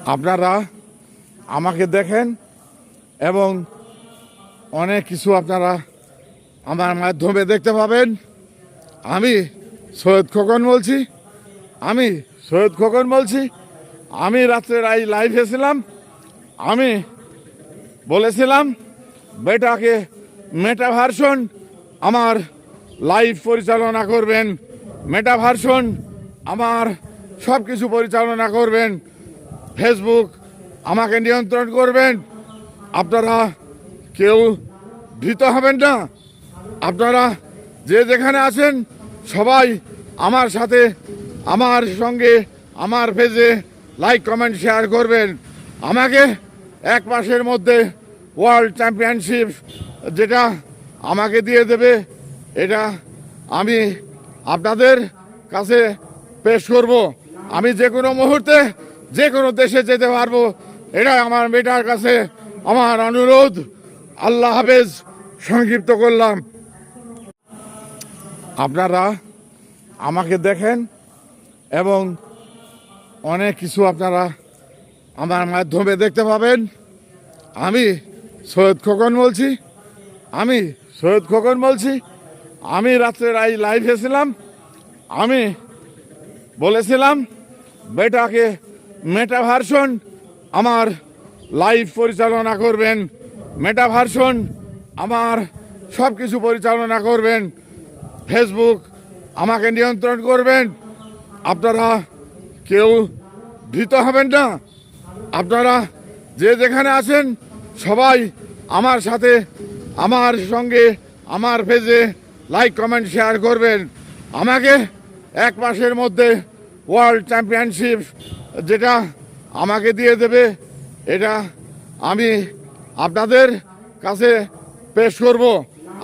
আপনারা আমাকে দেখেন এবং অনেক কিছু আপনারা আমার মাধ্যমে দেখতে পাবেন। আমি সৈয়দ খোকন বলছি। আমি রাত্রের লাইভে ছিলাম। আমি বলেছিলাম বেটাকে মেটা ভার্সন আমার লাইভ পরিচালনা করবেন, মেটা ভার্সন আমার সব কিছু পরিচালনা করবেন, ফেসবুক আমাকে নিয়ন্ত্রণ করবেন। আপনারা কেউ ভীত হবেন না। আপনারা যে যেখানে আছেন সবাই আমার সাথে, আমার সঙ্গে, আমার পেজে লাইক কমেন্ট শেয়ার করবেন। আমাকে এক মাসের মধ্যে ওয়ার্ল্ড চ্যাম্পিয়নশিপ যেটা আমাকে দিয়ে দেবে, এটা আমি আপনাদের কাছে পেশ করব। আমি যে কোনো মুহূর্তে যে কোনো দেশে যেতে পারবো, এটা আমার বেটার কাছে আমার অনুরোধ। আল্লাহ হাফেজ। সংক্ষিপ্ত করলাম। আপনারা আমাকে দেখেন এবং অনেক কিছু আপনারা আমার মাধ্যমে দেখতে পাবেন। আমি সৈয়দ খোকন বলছি। আমি রাত্রের লাইভে ছিলাম। আমি বলেছিলাম বেটাকে মেটা ভার্সন আমার লাইভ পরিচালনা করবেন, মেটা ভার্সন আমার সব কিছু পরিচালনা করবেন, ফেসবুক আমাকে নিয়ন্ত্রণ করবেন। আপনারা কেউ ভীত হবেন না। আপনারা যে যেখানে আছেন সবাই আমার সাথে, আমার সঙ্গে, আমার পেজে লাইক কমেন্ট শেয়ার করবেন। আমাকে এক মাসের মধ্যে ওয়ার্ল্ড চ্যাম্পিয়নশিপ যেটা আমাকে দিয়ে দেবে, এটা আমি আপনাদের কাছে পেশ করব।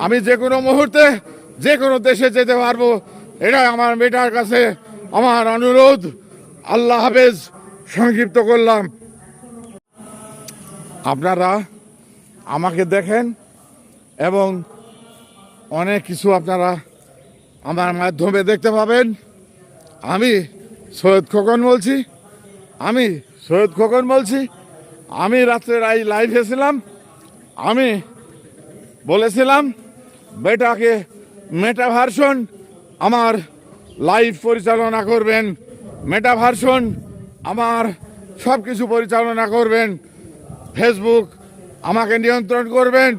আমি যে কোনো মুহূর্তে যে কোনো দেশে যেতে পারবো, এটা আমার বেটার কাছে আমার অনুরোধ। আল্লাহ হাফেজ। সংক্ষিপ্ত করলাম। আপনারা আমাকে দেখেন এবং অনেক কিছু আপনারা আমার মাধ্যমে দেখতে পাবেন। আমি সৈয়দ খোকন বলছি। আমি রাত্রের লাইভে ছিলাম। আমি বলেছিলাম বেটাকে মেটা ভার্সন আমার লাইভ পরিচালনা করবেন, মেটা ভার্সন আমার সব কিছু পরিচালনা করবেন, ফেসবুক আমাকে নিয়ন্ত্রণ করবেন।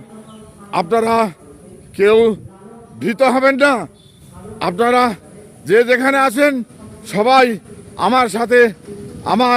আপনারা কেউ ভীত হবেন না। আপনারা যে যেখানে আছেন সবাই আমার সাথে, আমার